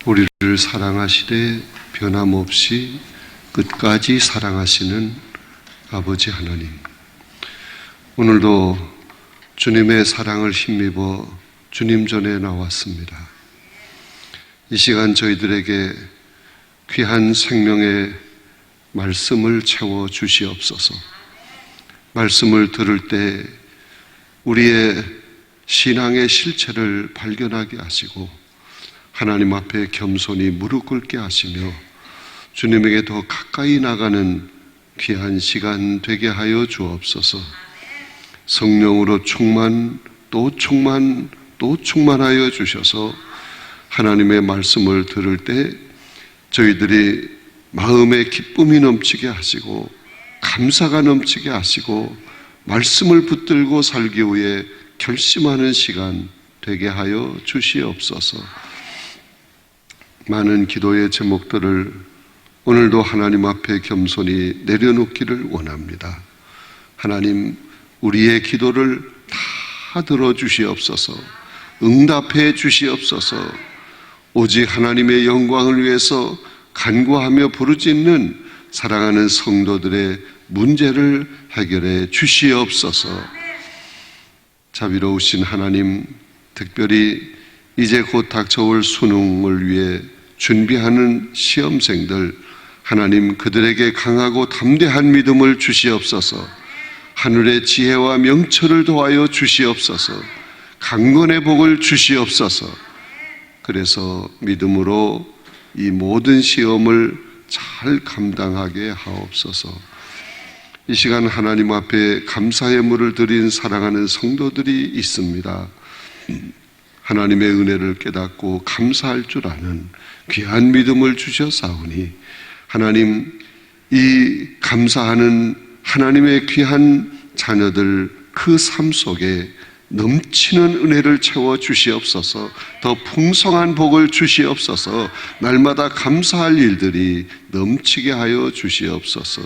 우리를 사랑하시되 변함없이 끝까지 사랑하시는 아버지 하나님, 오늘도 주님의 사랑을 힘입어 주님 전에 나왔습니다. 이 시간 저희들에게 귀한 생명의 말씀을 채워 주시옵소서. 말씀을 들을 때 우리의 신앙의 실체를 발견하게 하시고 하나님 앞에 겸손히 무릎 꿇게 하시며 주님에게 더 가까이 나가는 귀한 시간 되게 하여 주옵소서. 성령으로 충만 또 충만 또 충만하여 주셔서 하나님의 말씀을 들을 때 저희들이 마음에 기쁨이 넘치게 하시고 감사가 넘치게 하시고 말씀을 붙들고 살기 위해 결심하는 시간 되게 하여 주시옵소서. 많은 기도의 제목들을 오늘도 하나님 앞에 겸손히 내려놓기를 원합니다. 하나님, 우리의 기도를 다 들어주시옵소서. 응답해 주시옵소서. 오직 하나님의 영광을 위해서 간구하며 부르짖는 사랑하는 성도들의 문제를 해결해 주시옵소서. 자비로우신 하나님, 특별히 이제 곧 닥쳐올 수능을 위해 준비하는 시험생들, 하나님 그들에게 강하고 담대한 믿음을 주시옵소서. 하늘의 지혜와 명철을 더하여 주시옵소서. 강건의 복을 주시옵소서. 그래서 믿음으로 이 모든 시험을 잘 감당하게 하옵소서. 이 시간 하나님 앞에 감사의 물을 드린 사랑하는 성도들이 있습니다. 하나님의 은혜를 깨닫고 감사할 줄 아는 귀한 믿음을 주셨사오니 하나님, 이 감사하는 하나님의 귀한 자녀들 그 삶 속에 넘치는 은혜를 채워 주시옵소서. 더 풍성한 복을 주시옵소서. 날마다 감사할 일들이 넘치게 하여 주시옵소서.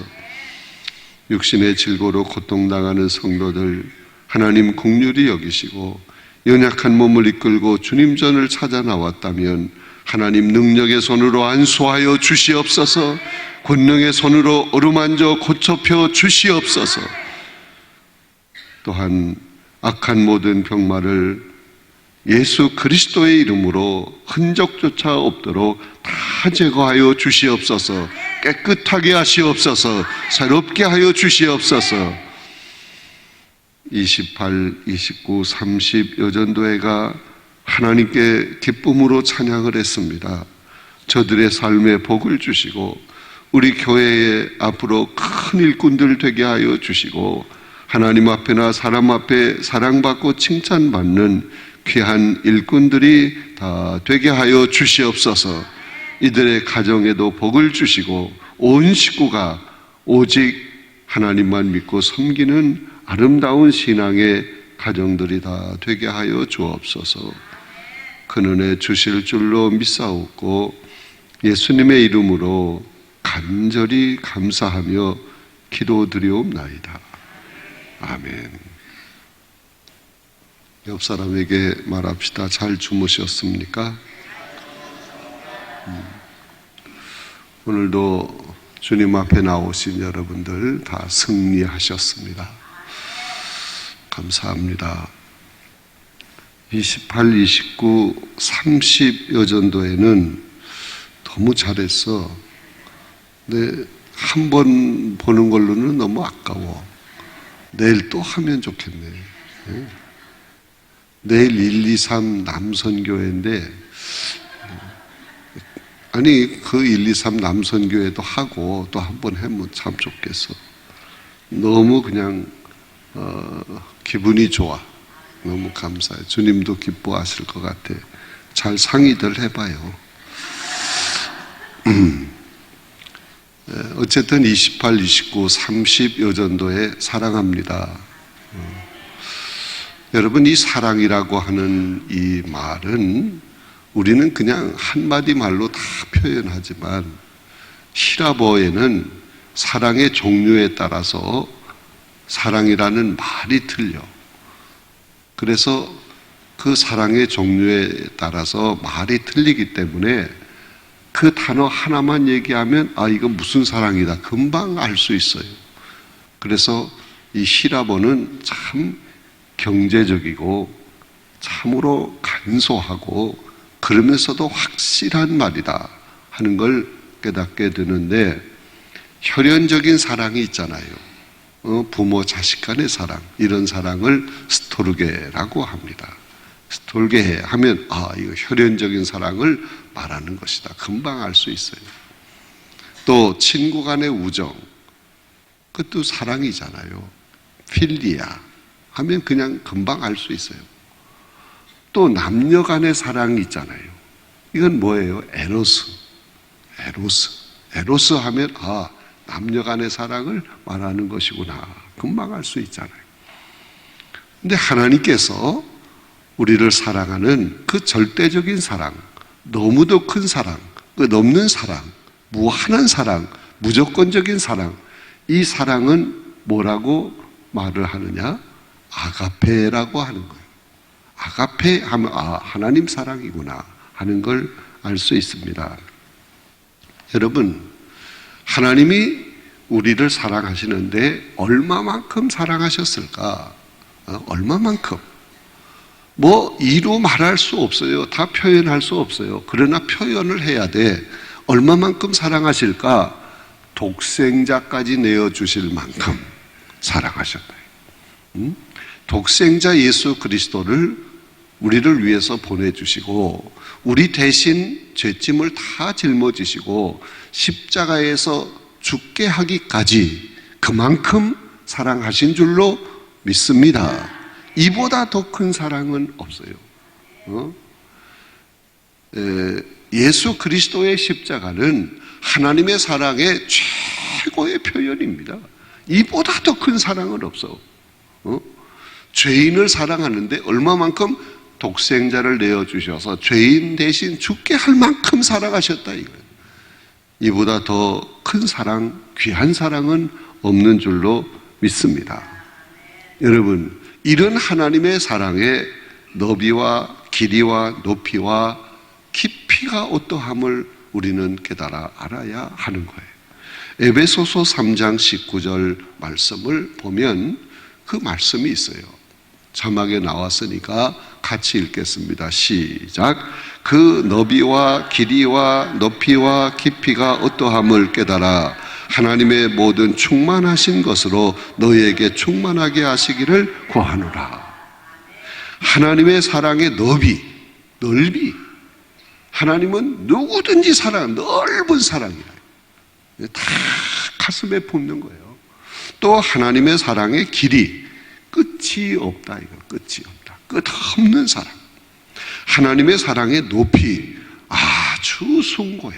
육신의 질고로 고통당하는 성도들 하나님 긍휼히 여기시고 연약한 몸을 이끌고 주님 전을 찾아 나왔다면 하나님 능력의 손으로 안수하여 주시옵소서. 권능의 손으로 어루만져 고쳐펴 주시옵소서. 또한 악한 모든 병마를 예수 그리스도의 이름으로 흔적조차 없도록 다 제거하여 주시옵소서. 깨끗하게 하시옵소서. 새롭게 하여 주시옵소서. 28, 29, 30 여전도회가 하나님께 기쁨으로 찬양을 했습니다. 저들의 삶에 복을 주시고 우리 교회에 앞으로 큰 일꾼들 되게 하여 주시고 하나님 앞에나 사람 앞에 사랑받고 칭찬받는 귀한 일꾼들이 다 되게 하여 주시옵소서. 이들의 가정에도 복을 주시고 온 식구가 오직 하나님만 믿고 섬기는 아름다운 신앙의 가정들이 다 되게 하여 주옵소서. 큰 은혜 주실 줄로 믿사옵고 예수님의 이름으로 간절히 감사하며 기도드리옵나이다. 아멘. 옆 사람에게 말합시다. 잘 주무셨습니까? 오늘도 주님 앞에 나오신 여러분들 다 승리하셨습니다. 감사합니다. 28, 29, 30 여전도에는 너무 잘했어. 근데 한 번 보는 걸로는 너무 아까워. 내일 또 하면 좋겠네. 내일 1, 2, 3 남선교회인데 아니 그 1, 2, 3 남선교회도 하고 또 한 번 하면 참 좋겠어. 너무 그냥 기분이 좋아. 너무 감사해. 주님도 기뻐하실 것 같아. 잘 상의들 해봐요. 어쨌든 28, 29, 30 여전도에 사랑합니다. 여러분, 이 사랑이라고 하는 이 말은 우리는 그냥 한마디 말로 다 표현하지만 히라보에는 사랑의 종류에 따라서 사랑이라는 말이 틀려. 그래서 그 사랑의 종류에 따라서 말이 틀리기 때문에 그 단어 하나만 얘기하면 이거 무슨 사랑이다 금방 알 수 있어요. 그래서 이 히라보는 참 경제적이고 참으로 간소하고 그러면서도 확실한 말이다 하는 걸 깨닫게 되는데, 혈연적인 사랑이 있잖아요. 부모 자식 간의 사랑, 이런 사랑을 스토르게라고 합니다. 스토르게 하면 이거 혈연적인 사랑을 말하는 것이다 금방 알 수 있어요. 또 친구 간의 우정, 그것도 사랑이잖아요. 필리아 하면 그냥 금방 알 수 있어요. 또 남녀 간의 사랑이 있잖아요. 이건 뭐예요? 에로스 하면 남녀 간의 사랑을 말하는 것이구나 금방 알 수 있잖아요. 근데 하나님께서 우리를 사랑하는 그 절대적인 사랑, 너무도 큰 사랑, 그 넘는 사랑, 무한한 사랑, 무조건적인 사랑, 이 사랑은 뭐라고 말을 하느냐? 아가페라고 하는 거예요. 아가페 하면 하나님 사랑이구나 하는 걸 알 수 있습니다. 여러분, 하나님이 우리를 사랑하시는데 얼마만큼 사랑하셨을까? 얼마만큼? 이루 말할 수 없어요. 다 표현할 수 없어요. 그러나 표현을 해야 돼. 얼마만큼 사랑하실까? 독생자까지 내어주실 만큼 사랑하셨다. 독생자 예수 그리스도를 우리를 위해서 보내주시고 우리 대신 죄짐을 다 짊어지시고 십자가에서 죽게 하기까지 그만큼 사랑하신 줄로 믿습니다. 이보다 더 큰 사랑은 없어요. 예수 그리스도의 십자가는 하나님의 사랑의 최고의 표현입니다. 이보다 더 큰 사랑은 없어. 죄인을 사랑하는데 얼마만큼 독생자를 내어주셔서 죄인 대신 죽게 할 만큼 사랑하셨다 이거예요. 이보다 더 큰 사랑, 귀한 사랑은 없는 줄로 믿습니다. 여러분, 이런 하나님의 사랑의 너비와 길이와 높이와 깊이가 어떠함을 우리는 깨달아 알아야 하는 거예요. 에베소서 3장 19절 말씀을 보면 그 말씀이 있어요. 자막에 나왔으니까 같이 읽겠습니다. 시작. 그 너비와 길이와 높이와 깊이가 어떠함을 깨달아 하나님의 모든 충만하신 것으로 너희에게 충만하게 하시기를 구하노라. 하나님의 사랑의 넓이. 하나님은 누구든지 넓은 사랑이라. 다 가슴에 품는 거예요. 또 하나님의 사랑의 길이. 끝이 없다. 끝이 없다. 끝없는 사랑. 하나님의 사랑의 높이. 아주 숭고해.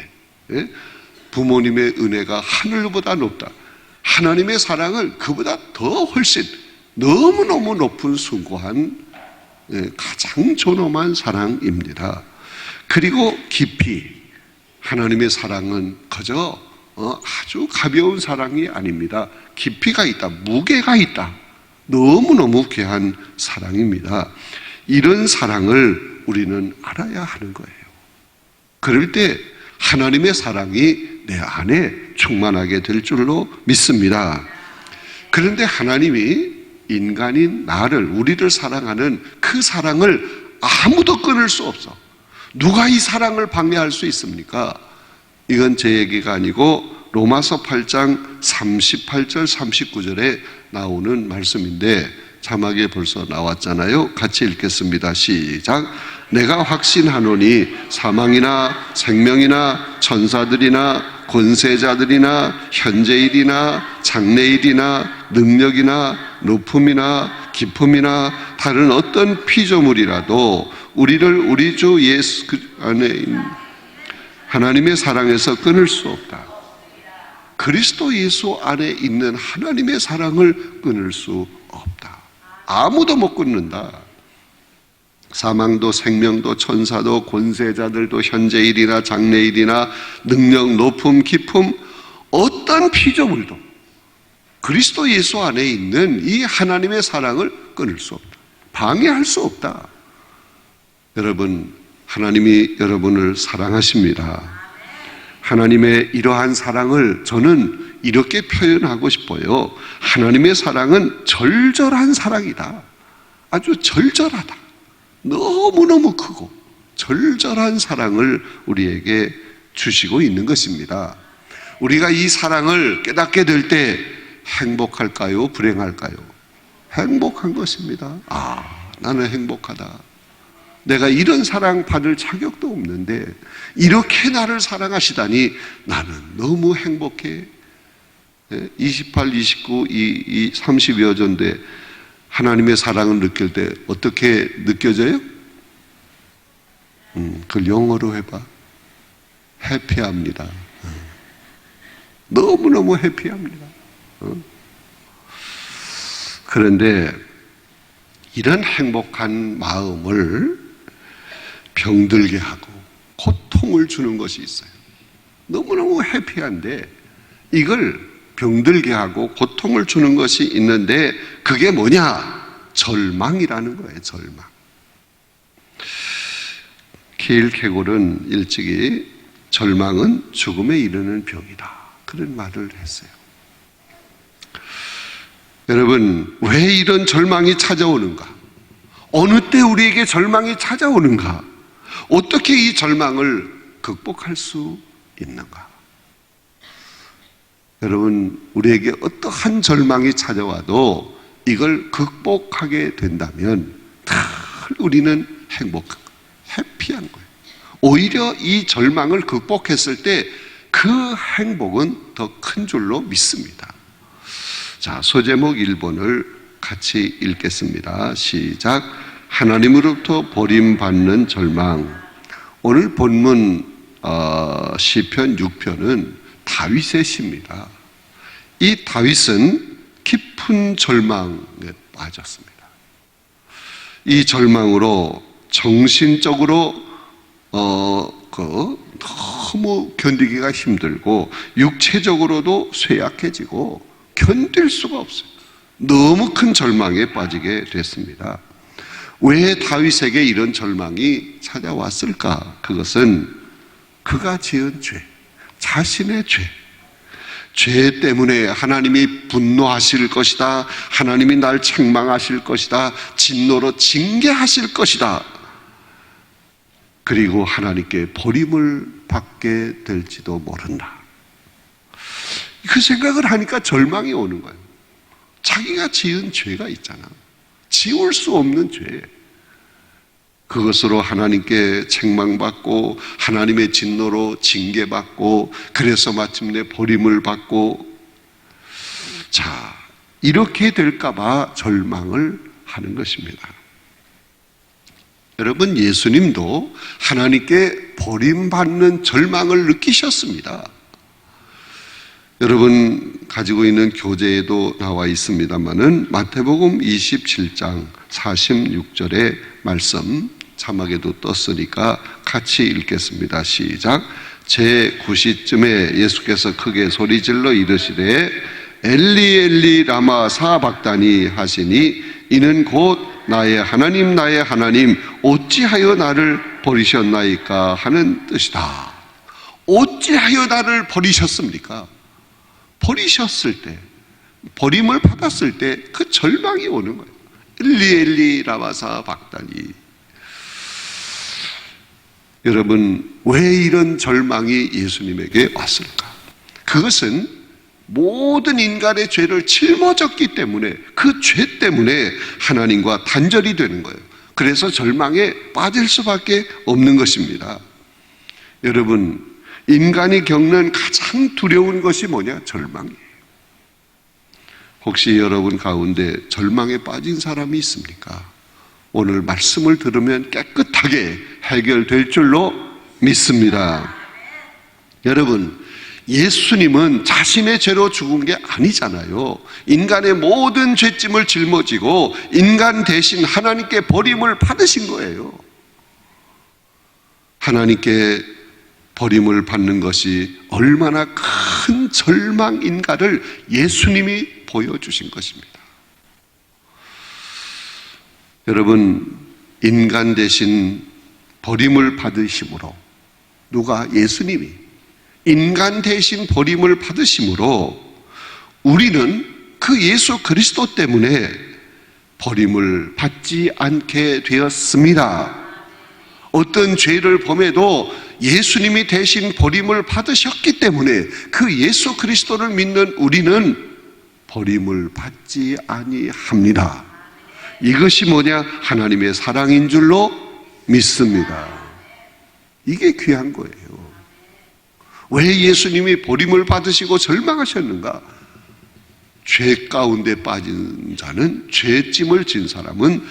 부모님의 은혜가 하늘보다 높다. 하나님의 사랑을 그보다 더 훨씬 너무너무 높은 숭고한 가장 존엄한 사랑입니다. 그리고 깊이. 하나님의 사랑은 그저 아주 가벼운 사랑이 아닙니다. 깊이가 있다. 무게가 있다. 너무너무 귀한 사랑입니다. 이런 사랑을 우리는 알아야 하는 거예요. 그럴 때 하나님의 사랑이 내 안에 충만하게 될 줄로 믿습니다. 그런데 하나님이 인간인 우리를 사랑하는 그 사랑을 아무도 끊을 수 없어. 누가 이 사랑을 방해할 수 있습니까? 이건 제 얘기가 아니고 로마서 8장 38절 39절에 나오는 말씀인데 자막에 벌써 나왔잖아요. 같이 읽겠습니다. 시작. 내가 확신하노니 사망이나 생명이나 천사들이나 권세자들이나 현재일이나 장래일이나 능력이나 높음이나 깊음이나 다른 어떤 피조물이라도 우리를 우리 주 예수 안에 하나님의 사랑에서 끊을 수 없다. 그리스도 예수 안에 있는 하나님의 사랑을 끊을 수 없다. 아무도 못 끊는다. 사망도 생명도 천사도 권세자들도 현재일이나 장래일이나 능력 높음 깊음 어떤 피조물도 그리스도 예수 안에 있는 이 하나님의 사랑을 끊을 수 없다. 방해할 수 없다. 여러분, 하나님이 여러분을 사랑하십니다. 하나님의 이러한 사랑을 저는 이렇게 표현하고 싶어요. 하나님의 사랑은 절절한 사랑이다. 아주 절절하다. 너무너무 크고 절절한 사랑을 우리에게 주시고 있는 것입니다. 우리가 이 사랑을 깨닫게 될 때 행복할까요? 불행할까요? 행복한 것입니다. 나는 행복하다. 내가 이런 사랑 받을 자격도 없는데 이렇게 나를 사랑하시다니 나는 너무 행복해. 28, 29, 30여 전대 하나님의 사랑을 느낄 때 어떻게 느껴져요? 그걸 영어로 해봐. 해피합니다. 너무너무 해피합니다. 그런데 이런 행복한 마음을 병들게 하고 고통을 주는 것이 있어요. 너무너무 해피한데 이걸 병들게 하고 고통을 주는 것이 있는데 그게 뭐냐? 절망이라는 거예요. 절망. 키일케골은 일찍이 절망은 죽음에 이르는 병이다, 그런 말을 했어요. 여러분, 왜 이런 절망이 찾아오는가? 어느 때 우리에게 절망이 찾아오는가? 어떻게 이 절망을 극복할 수 있는가? 여러분, 우리에게 어떠한 절망이 찾아와도 이걸 극복하게 된다면 우리는 해피한 거예요. 오히려 이 절망을 극복했을 때 그 행복은 더 큰 줄로 믿습니다. 자, 소제목 1번을 같이 읽겠습니다. 시작. 하나님으로부터 버림받는 절망. 오늘 본문 시편 6편은 다윗의 시입니다. 이 다윗은 깊은 절망에 빠졌습니다. 이 절망으로 정신적으로 너무 견디기가 힘들고 육체적으로도 쇠약해지고 견딜 수가 없어요. 너무 큰 절망에 빠지게 됐습니다. 왜 다윗에게 이런 절망이 찾아왔을까? 그것은 그가 지은 죄, 자신의 죄 때문에 하나님이 분노하실 것이다, 하나님이 날 책망하실 것이다, 진노로 징계하실 것이다, 그리고 하나님께 버림을 받게 될지도 모른다. 그 생각을 하니까 절망이 오는 거예요. 자기가 지은 죄가 있잖아. 지울 수 없는 죄. 그것으로 하나님께 책망받고 하나님의 진노로 징계받고 그래서 마침내 버림을 받고, 자, 이렇게 될까 봐 절망을 하는 것입니다. 여러분, 예수님도 하나님께 버림받는 절망을 느끼셨습니다. 여러분 가지고 있는 교재에도 나와 있습니다만은 마태복음 27장 46절의 말씀 자막에도 떴으니까 같이 읽겠습니다. 시작. 제9시쯤에 예수께서 크게 소리질러 이르시되 엘리 엘리 라마 사박다니 하시니 이는 곧 나의 하나님 나의 하나님 어찌하여 나를 버리셨나이까 하는 뜻이다. 어찌하여 나를 버리셨습니까? 버리셨을 때, 버림을 받았을 때 그 절망이 오는 거예요. 엘리 엘리 라마 사박다니. 여러분, 왜 이런 절망이 예수님에게 왔을까? 그것은 모든 인간의 죄를 짊어졌기 때문에, 그 죄 때문에 하나님과 단절이 되는 거예요. 그래서 절망에 빠질 수밖에 없는 것입니다. 여러분, 인간이 겪는 가장 두려운 것이 뭐냐? 절망이에요. 혹시 여러분 가운데 절망에 빠진 사람이 있습니까? 오늘 말씀을 들으면 깨끗하게 해결될 줄로 믿습니다. 여러분, 예수님은 자신의 죄로 죽은 게 아니잖아요. 인간의 모든 죄짐을 짊어지고 인간 대신 하나님께 버림을 받으신 거예요. 하나님께 버림을 받는 것이 얼마나 큰 절망인가를 예수님이 보여주신 것입니다. 여러분, 인간 대신 버림을 받으심으로 누가? 예수님이 인간 대신 버림을 받으심으로 우리는 그 예수 그리스도 때문에 버림을 받지 않게 되었습니다. 어떤 죄를 범해도 예수님이 대신 버림을 받으셨기 때문에 그 예수 그리스도를 믿는 우리는 버림을 받지 아니합니다. 이것이 뭐냐? 하나님의 사랑인 줄로 믿습니다. 이게 귀한 거예요. 왜 예수님이 버림을 받으시고 절망하셨는가? 죄 가운데 빠진 자는, 죄짐을 진 사람은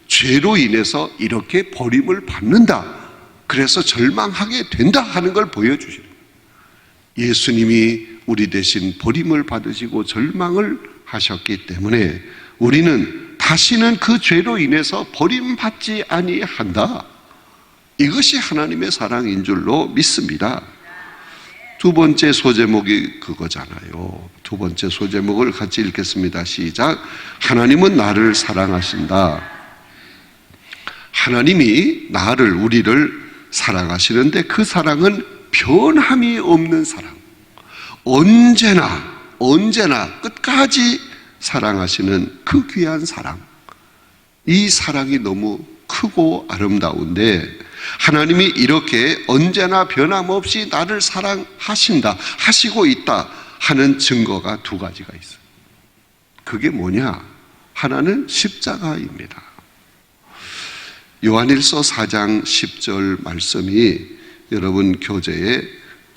죄로 인해서 이렇게 버림을 받는다. 그래서 절망하게 된다 하는 걸 보여주시는 거예요. 예수님이 우리 대신 버림을 받으시고 절망을 하셨기 때문에 우리는 다시는 그 죄로 인해서 버림받지 아니한다. 이것이 하나님의 사랑인 줄로 믿습니다. 두 번째 소제목이 그거잖아요. 두 번째 소제목을 같이 읽겠습니다. 시작. 하나님은 나를 사랑하신다. 하나님이 나를, 우리를 사랑하시는데 그 사랑은 변함이 없는 사랑. 언제나 끝까지 사랑하시는 그 귀한 사랑. 이 사랑이 너무 크고 아름다운데 하나님이 이렇게 언제나 변함없이 나를 사랑하신다, 하시고 있다 하는 증거가 두 가지가 있어요. 그게 뭐냐? 하나는 십자가입니다. 요한일서 4장 10절 말씀이 여러분 교재에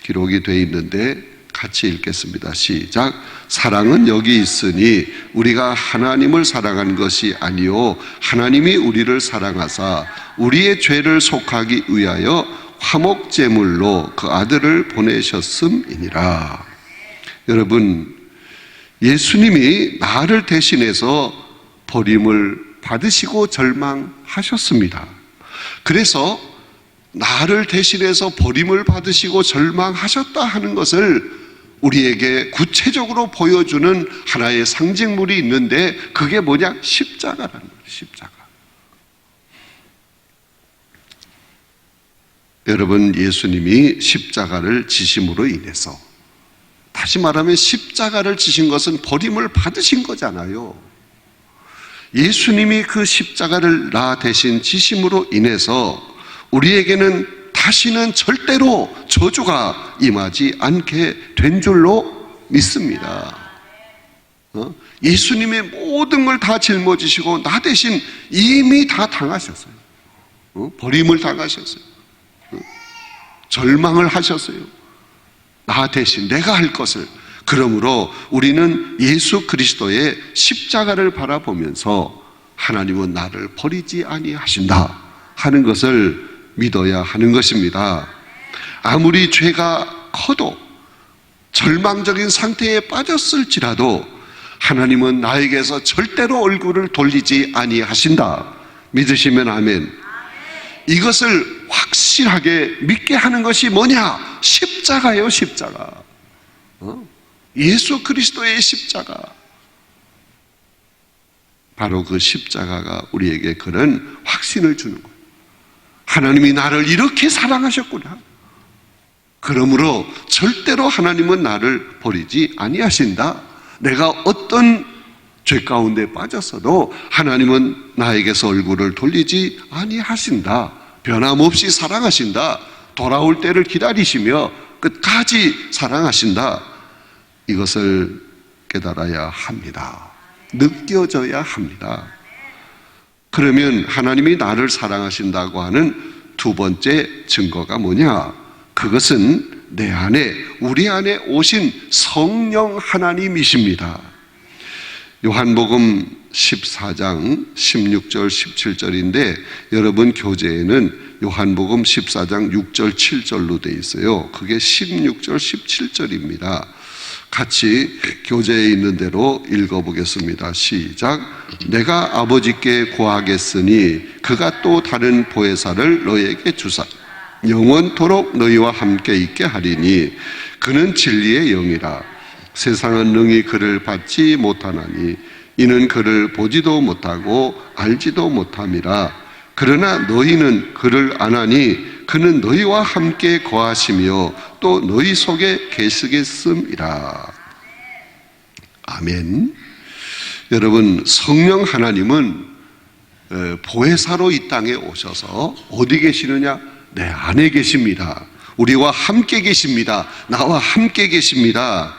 기록이 되어 있는데 같이 읽겠습니다. 시작. 사랑은 여기 있으니 우리가 하나님을 사랑한 것이 아니요 하나님이 우리를 사랑하사 우리의 죄를 속하기 위하여 화목제물로 그 아들을 보내셨음이니라. 여러분, 예수님이 나를 대신해서 버림을 받으시고 절망하셨습니다. 그래서 나를 대신해서 버림을 받으시고 절망하셨다 하는 것을 우리에게 구체적으로 보여주는 하나의 상징물이 있는데 그게 뭐냐? 십자가라는 거예요. 십자가. 여러분, 예수님이 십자가를 지심으로 인해서, 다시 말하면 십자가를 지신 것은 버림을 받으신 거잖아요. 예수님이 그 십자가를 나 대신 지심으로 인해서 우리에게는 다시는 절대로 저주가 임하지 않게 된 줄로 믿습니다. 예수님의 모든 걸 다 짊어지시고 나 대신 이미 다 당하셨어요. 버림을 당하셨어요. 절망을 하셨어요. 나 대신 내가 할 것을. 그러므로 우리는 예수 그리스도의 십자가를 바라보면서 하나님은 나를 버리지 아니하신다 하는 것을 믿어야 하는 것입니다. 아무리 죄가 커도 절망적인 상태에 빠졌을지라도 하나님은 나에게서 절대로 얼굴을 돌리지 아니하신다. 믿으시면 아멘. 이것을 확실하게 믿게 하는 것이 뭐냐? 십자가예요, 십자가. 예수 그리스도의 십자가. 바로 그 십자가가 우리에게 그런 확신을 주는 거예요. 하나님이 나를 이렇게 사랑하셨구나. 그러므로 절대로 하나님은 나를 버리지 아니하신다. 내가 어떤 죄 가운데 빠졌어도 하나님은 나에게서 얼굴을 돌리지 아니하신다. 변함없이 사랑하신다. 돌아올 때를 기다리시며 끝까지 사랑하신다. 이것을 깨달아야 합니다. 느껴져야 합니다. 그러면 하나님이 나를 사랑하신다고 하는 두 번째 증거가 뭐냐? 그것은 내 안에, 우리 안에 오신 성령 하나님이십니다. 요한복음 14장 16절 17절인데 여러분 교재에는 요한복음 14장 6절 7절로 되어 있어요. 그게 16절 17절입니다. 같이 교재에 있는 대로 읽어보겠습니다. 시작. 내가 아버지께 구하겠으니 그가 또 다른 보혜사를 너에게 주사 영원토록 너희와 함께 있게 하리니 그는 진리의 영이라. 세상은 능히 그를 받지 못하나니 이는 그를 보지도 못하고 알지도 못함이라. 그러나 너희는 그를 아나니 그는 너희와 함께 거하시며 또 너희 속에 계시겠음이라. 아멘. 여러분, 성령 하나님은 보혜사로 이 땅에 오셔서 어디 계시느냐? 내 안에 계십니다. 우리와 함께 계십니다. 나와 함께 계십니다.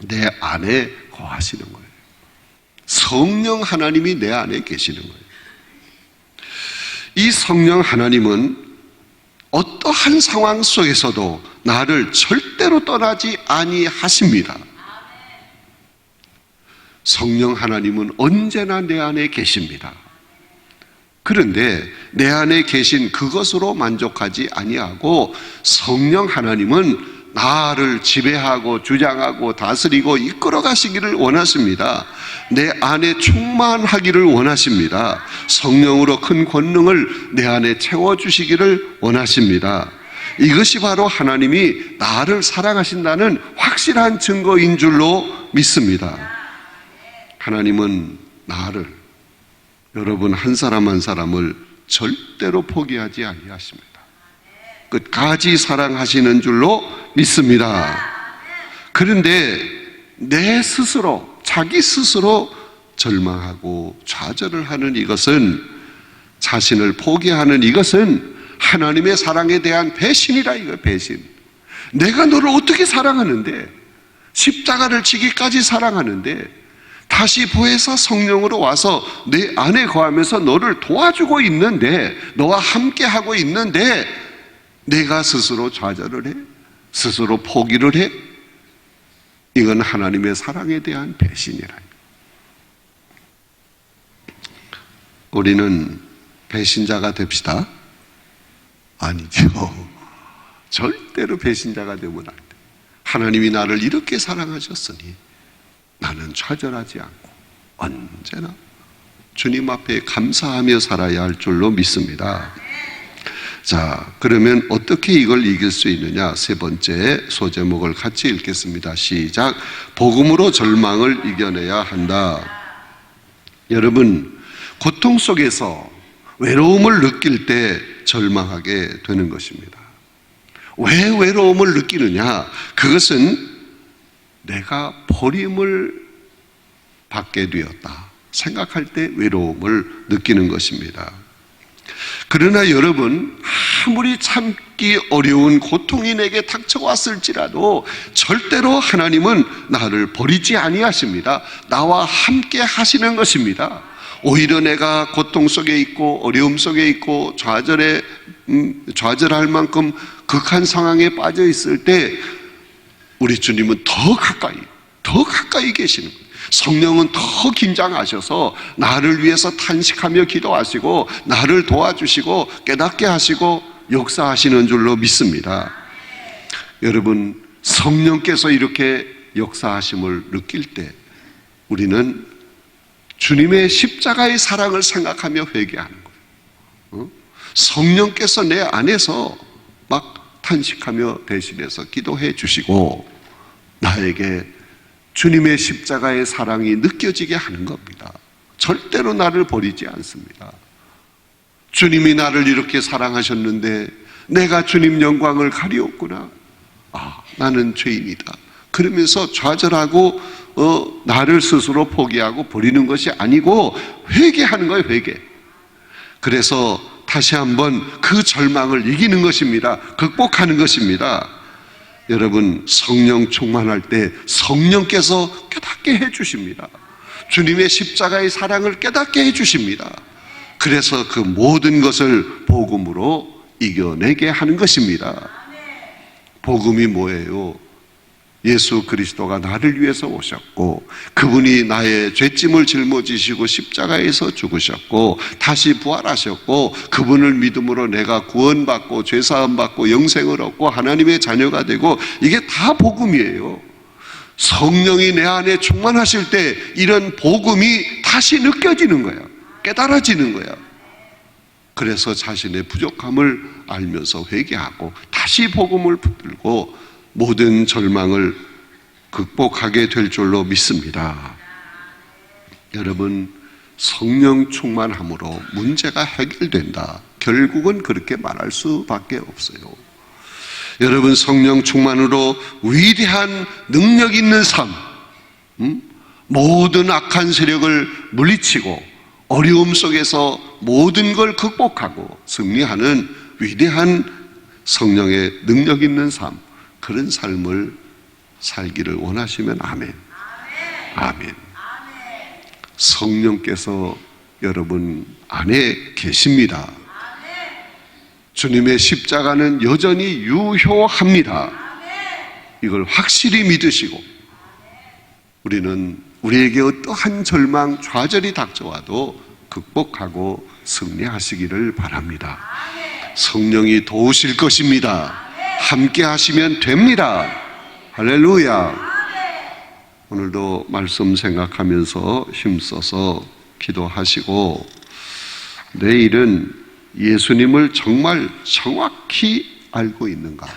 내 안에 거하시는 거예요. 성령 하나님이 내 안에 계시는 거예요. 이 성령 하나님은 어떠한 상황 속에서도 나를 절대로 떠나지 아니하십니다. 성령 하나님은 언제나 내 안에 계십니다. 그런데 내 안에 계신 그것으로 만족하지 아니하고 성령 하나님은 나를 지배하고 주장하고 다스리고 이끌어 가시기를 원하십니다. 내 안에 충만하기를 원하십니다. 성령으로 큰 권능을 내 안에 채워주시기를 원하십니다. 이것이 바로 하나님이 나를 사랑하신다는 확실한 증거인 줄로 믿습니다. 하나님은 나를, 여러분 한 사람 한 사람을 절대로 포기하지 아니하십니다. 끝까지 사랑하시는 줄로 믿습니다. 그런데 내 스스로, 자기 스스로 절망하고 좌절을 하는 이것은, 자신을 포기하는 이것은 하나님의 사랑에 대한 배신이라. 이거 배신. 내가 너를 어떻게 사랑하는데, 십자가를 지기까지 사랑하는데 다시 보혜사 성령으로 와서 내 안에 거하면서 너를 도와주고 있는데, 너와 함께 하고 있는데 내가 스스로 좌절을 해? 스스로 포기를 해? 이건 하나님의 사랑에 대한 배신이라. 우리는 배신자가 됩시다? 아니죠. 절대로 배신자가 되면 안 돼. 하나님이 나를 이렇게 사랑하셨으니 나는 좌절하지 않고 언제나 주님 앞에 감사하며 살아야 할 줄로 믿습니다. 자, 그러면 어떻게 이걸 이길 수 있느냐? 세 번째 소제목을 같이 읽겠습니다. 시작. 복음으로 절망을 이겨내야 한다. 여러분, 고통 속에서 외로움을 느낄 때 절망하게 되는 것입니다. 왜 외로움을 느끼느냐? 그것은 내가 버림을 받게 되었다 생각할 때 외로움을 느끼는 것입니다. 그러나 여러분, 아무리 참기 어려운 고통이 내게 닥쳐왔을지라도 절대로 하나님은 나를 버리지 아니하십니다. 나와 함께 하시는 것입니다. 오히려 내가 고통 속에 있고 어려움 속에 있고 좌절할 만큼 극한 상황에 빠져 있을 때 우리 주님은 더 가까이 계시는 거예요. 성령은 더 긴장하셔서 나를 위해서 탄식하며 기도하시고 나를 도와주시고 깨닫게 하시고 역사하시는 줄로 믿습니다. 여러분, 성령께서 이렇게 역사하심을 느낄 때 우리는 주님의 십자가의 사랑을 생각하며 회개하는 거예요. 성령께서 내 안에서 막 탄식하며 대신해서 기도해 주시고 나에게 주님의 십자가의 사랑이 느껴지게 하는 겁니다. 절대로 나를 버리지 않습니다. 주님이 나를 이렇게 사랑하셨는데 내가 주님 영광을 가리웠구나. 나는 죄인이다. 그러면서 좌절하고 나를 스스로 포기하고 버리는 것이 아니고 회개하는 거예요. 회개. 그래서 다시 한번 그 절망을 이기는 것입니다. 극복하는 것입니다. 여러분, 성령 충만할 때 성령께서 깨닫게 해주십니다. 주님의 십자가의 사랑을 깨닫게 해주십니다. 그래서 그 모든 것을 복음으로 이겨내게 하는 것입니다. 복음이 뭐예요? 예수 그리스도가 나를 위해서 오셨고 그분이 나의 죄짐을 짊어지시고 십자가에서 죽으셨고 다시 부활하셨고 그분을 믿음으로 내가 구원받고 죄사함받고 영생을 얻고 하나님의 자녀가 되고 이게 다 복음이에요. 성령이 내 안에 충만하실 때 이런 복음이 다시 느껴지는 거예요. 깨달아지는 거예요. 그래서 자신의 부족함을 알면서 회개하고 다시 복음을 붙들고 모든 절망을 극복하게 될 줄로 믿습니다. 여러분, 성령 충만함으로 문제가 해결된다. 결국은 그렇게 말할 수밖에 없어요. 여러분, 성령 충만으로 위대한 능력 있는 삶, 모든 악한 세력을 물리치고 어려움 속에서 모든 걸 극복하고 승리하는 위대한 성령의 능력 있는 삶, 그런 삶을 살기를 원하시면 아멘. 아멘. 성령께서 여러분 안에 계십니다. 주님의 십자가는 여전히 유효합니다. 이걸 확실히 믿으시고 우리는 우리에게 어떠한 절망, 좌절이 닥쳐와도 극복하고 승리하시기를 바랍니다. 성령이 도우실 것입니다. 함께 하시면 됩니다. 할렐루야. 오늘도 말씀 생각하면서 힘써서 기도하시고, 내일은 예수님을 정말 정확히 알고 있는가,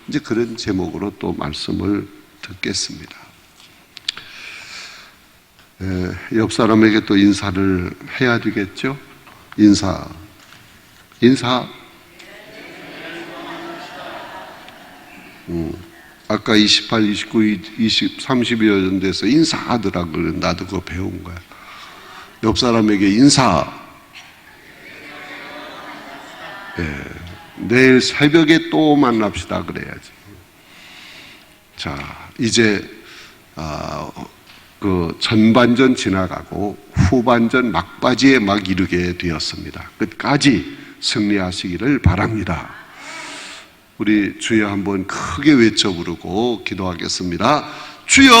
이제 그런 제목으로 또 말씀을 듣겠습니다. 옆 사람에게 또 인사를 해야 되겠죠? 인사. 아까 28, 29, 20, 30여 년 돼서 인사하더라고요. 나도 그거 배운 거야. 옆 사람에게 인사. 내일 새벽에 또 만납시다 그래야지. 자, 이제 그 전반전 지나가고 후반전 막바지에 막 이르게 되었습니다. 끝까지 승리하시기를 바랍니다. 우리 주여 한번 크게 외쳐 부르고 기도하겠습니다. 주여!